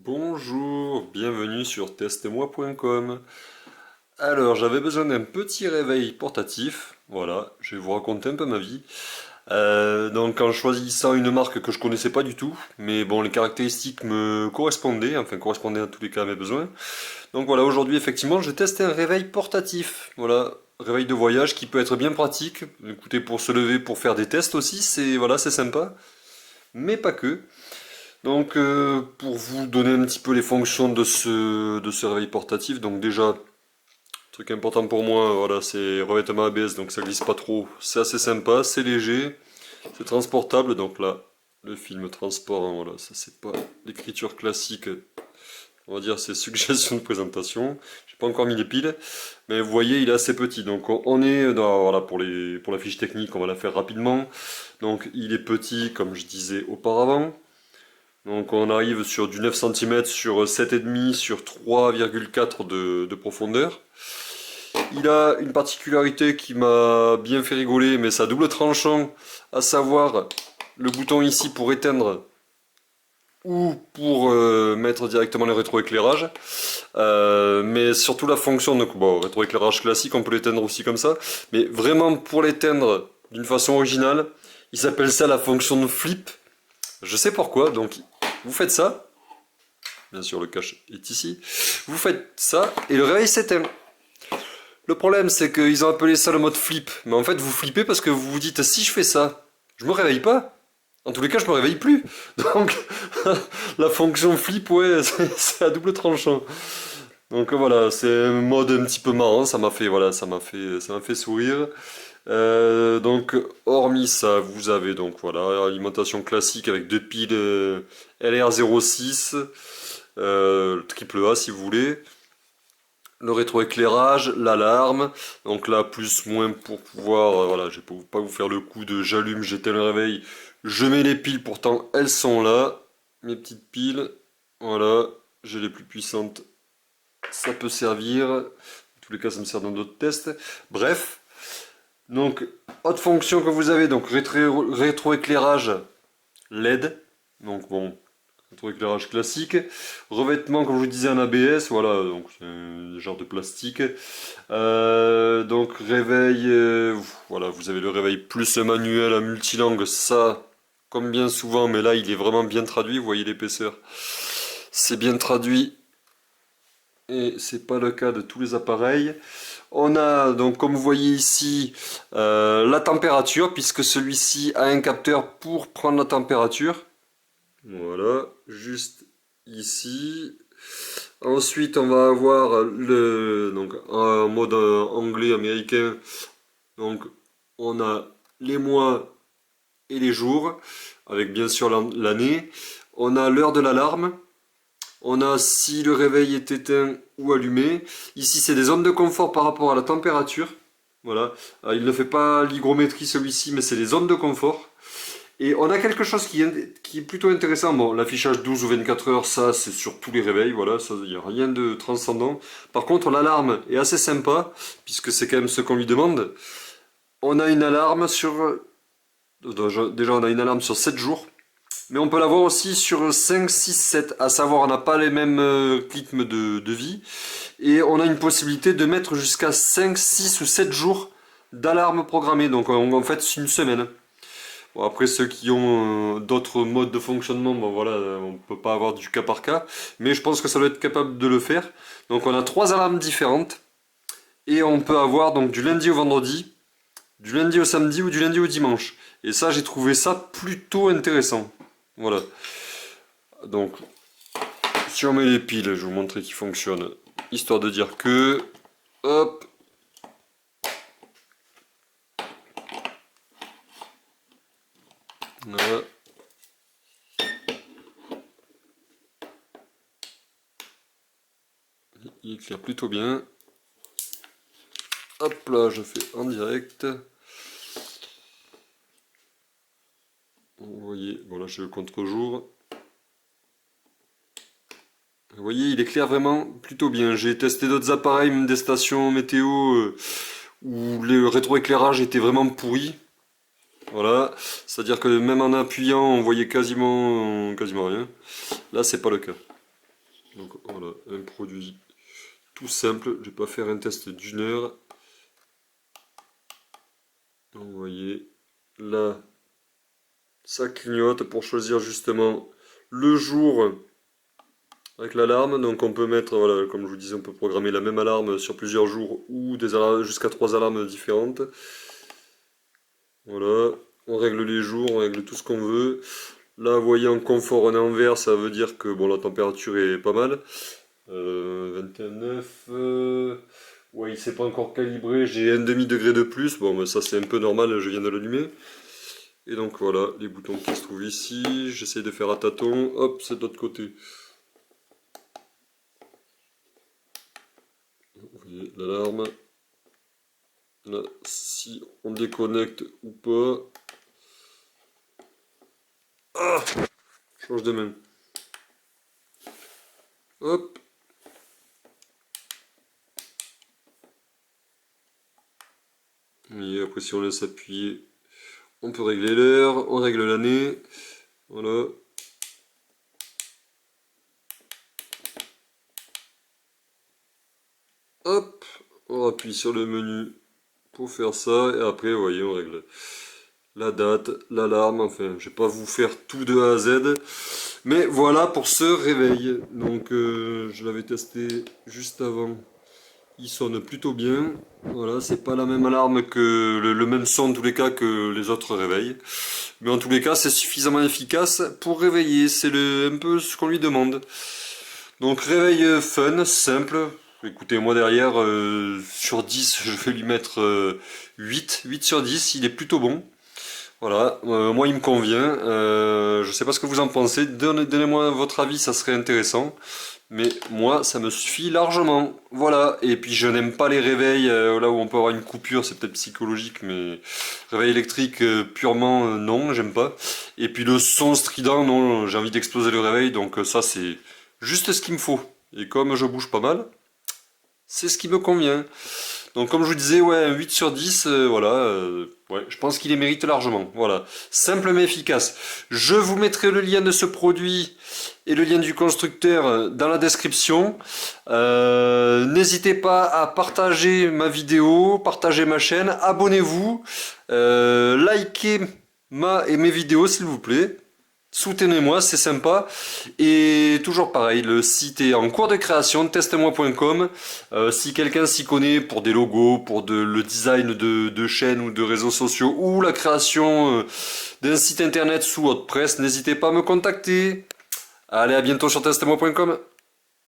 Bonjour, bienvenue sur testmoi.com. Alors, j'avais besoin d'un petit réveil portatif. Voilà, je vais vous raconter un peu ma vie. Donc, en choisissant une marque que je connaissais pas du tout, mais bon, les caractéristiques me correspondaient, enfin correspondaient en tous les cas à mes besoins. Donc voilà, aujourd'hui, effectivement, je teste un réveil portatif. Voilà, réveil de voyage qui peut être bien pratique. Écoutez, pour se lever, pour faire des tests aussi, c'est sympa, mais pas que. Donc, pour vous donner un petit peu les fonctions de ce réveil portatif, donc déjà, truc important pour moi, voilà, c'est revêtement ABS, donc ça glisse pas trop, c'est assez sympa, c'est léger, c'est transportable, donc là, le film transport, hein, voilà, ça c'est pas l'écriture classique, on va dire c'est suggestion de présentation, j'ai pas encore mis les piles, mais vous voyez, il est assez petit, donc on est dans, voilà, pour la fiche technique, on va la faire rapidement, donc il est petit, comme je disais auparavant. Donc on arrive sur du 9 cm sur 7,5 sur 3,4 de profondeur. Il a une particularité qui m'a bien fait rigoler, mais ça double tranchant, à savoir le bouton ici pour éteindre ou pour mettre directement le rétroéclairage. Mais surtout la fonction, donc bon, rétroéclairage classique, on peut l'éteindre aussi comme ça, mais vraiment pour l'éteindre d'une façon originale, il s'appelle ça la fonction de flip. Je sais pourquoi, donc vous faites ça, bien sûr le cache est ici, vous faites ça et le réveil s'éteint. Le problème c'est qu'ils ont appelé ça le mode flip, mais en fait vous flippez parce que vous vous dites si je fais ça, je me réveille pas. En tous les cas je me réveille plus. Donc la fonction flip, ouais, c'est à double tranchant. Donc voilà, c'est un mode un petit peu marrant, ça m'a fait, voilà, ça m'a fait sourire. Donc hormis ça, vous avez donc voilà alimentation classique avec deux piles LR06, triple A si vous voulez, le rétroéclairage, l'alarme, donc là plus moins pour pouvoir, voilà, je vais pas vous faire le coup de j'allume, j'éteins le réveil, je mets les piles, pourtant elles sont là, mes petites piles, voilà, j'ai les plus puissantes, ça peut servir, en tous les cas ça me sert dans d'autres tests, bref. Donc, autre fonction que vous avez, donc rétroéclairage LED, donc bon, rétroéclairage classique, revêtement comme je vous disais en ABS, voilà, donc c'est un genre de plastique, donc réveil, voilà, vous avez le réveil plus le manuel à multilangue, ça, comme bien souvent, mais là il est vraiment bien traduit, vous voyez l'épaisseur, c'est bien traduit, et c'est pas le cas de tous les appareils. On a donc comme vous voyez ici la température puisque celui-ci a un capteur pour prendre la température. Voilà, juste ici. Ensuite on va avoir le donc en mode anglais américain. Donc on a les mois et les jours avec bien sûr l'année. On a l'heure de l'alarme. On a si le réveil est éteint ou allumé. Ici, c'est des zones de confort par rapport à la température. Voilà. Il ne fait pas l'hygrométrie celui-ci, mais c'est les zones de confort. Et on a quelque chose qui est plutôt intéressant. Bon, l'affichage 12 ou 24 heures, ça, c'est sur tous les réveils. Voilà, ça, il n'y a rien de transcendant. Par contre, l'alarme est assez sympa, puisque c'est quand même ce qu'on lui demande. On a une alarme sur... Déjà, on a une alarme sur 7 jours. Mais on peut l'avoir aussi sur 5, 6, 7, à savoir on n'a pas les mêmes rythmes de vie. Et on a une possibilité de mettre jusqu'à 5, 6 ou 7 jours d'alarme programmée, donc en fait c'est une semaine. Bon, après ceux qui ont d'autres modes de fonctionnement, bon voilà, on ne peut pas avoir du cas par cas, mais je pense que ça doit être capable de le faire. Donc on a 3 alarmes différentes, et on peut avoir donc du lundi au vendredi, du lundi au samedi ou du lundi au dimanche. Et ça j'ai trouvé ça plutôt intéressant. Voilà. Donc, si on met les piles, je vais vous montrer qu'il fonctionne. Histoire de dire que... Hop. Voilà. Il éclaire plutôt bien. Hop là, je fais en direct. Vous voyez, voilà, je le contre-jour. Vous voyez, il éclaire vraiment plutôt bien. J'ai testé d'autres appareils, même des stations météo, où le rétroéclairage était vraiment pourri. Voilà, c'est-à-dire que même en appuyant, on voyait quasiment rien. Là, c'est pas le cas. Donc voilà, un produit tout simple, je vais pas faire un test d'1 heure. Donc, vous voyez, là, ça clignote pour choisir justement le jour avec l'alarme. Donc on peut mettre, voilà, comme je vous disais, on peut programmer la même alarme sur plusieurs jours ou des alarmes jusqu'à 3 alarmes différentes. Voilà, on règle les jours, on règle tout ce qu'on veut. Là, vous voyez, en confort, on est en vert, ça veut dire que bon, la température est pas mal. 21,9. Ouais, il s'est pas encore calibré, j'ai un demi-degré de plus. Bon, mais ça c'est un peu normal, je viens de l'allumer. Et donc voilà, les boutons qui se trouvent ici. J'essaye de faire à tâtons. Hop, c'est de l'autre côté. Vous voyez l'alarme. Là, si on déconnecte ou pas. Ah, change de main. Hop. Et après, si on laisse appuyer, on peut régler l'heure, on règle l'année. Voilà. Hop, on appuie sur le menu pour faire ça. Et après, vous voyez, on règle la date, l'alarme. Enfin, je vais pas vous faire tout de A à Z. Mais voilà pour ce réveil. Donc, je l'avais testé juste avant. Il sonne plutôt bien. Voilà, c'est pas la même alarme que le même son en tous les cas que les autres réveils. Mais en tous les cas, c'est suffisamment efficace pour réveiller. C'est un peu ce qu'on lui demande. Donc réveil fun, simple. Écoutez, moi derrière, sur 10, je vais lui mettre 8 sur 10. Il est plutôt bon. Voilà, moi il me convient. Je sais pas ce que vous en pensez. Donnez-moi votre avis, ça serait intéressant. Mais moi, ça me suffit largement. Voilà. Et puis, je n'aime pas les réveils là où on peut avoir une coupure. C'est peut-être psychologique, mais réveil électrique purement, non, j'aime pas. Et puis, le son strident, non, j'ai envie d'exploser le réveil. Donc, ça, c'est juste ce qu'il me faut. Et comme je bouge pas mal, c'est ce qui me convient. Donc comme je vous disais, ouais, un 8 sur 10, voilà, ouais, je pense qu'il les mérite largement. Voilà, simple mais efficace. Je vous mettrai le lien de ce produit et le lien du constructeur dans la description. N'hésitez pas à partager ma vidéo, partager ma chaîne, abonnez-vous, likez mes vidéos s'il vous plaît. Soutenez-moi, c'est sympa. Et toujours pareil, le site est en cours de création, testez-moi.com. Si quelqu'un s'y connaît pour des logos, pour le design de chaînes ou de réseaux sociaux, ou la création d'un site internet sous WordPress, n'hésitez pas à me contacter. Allez, à bientôt sur testez-moi.com.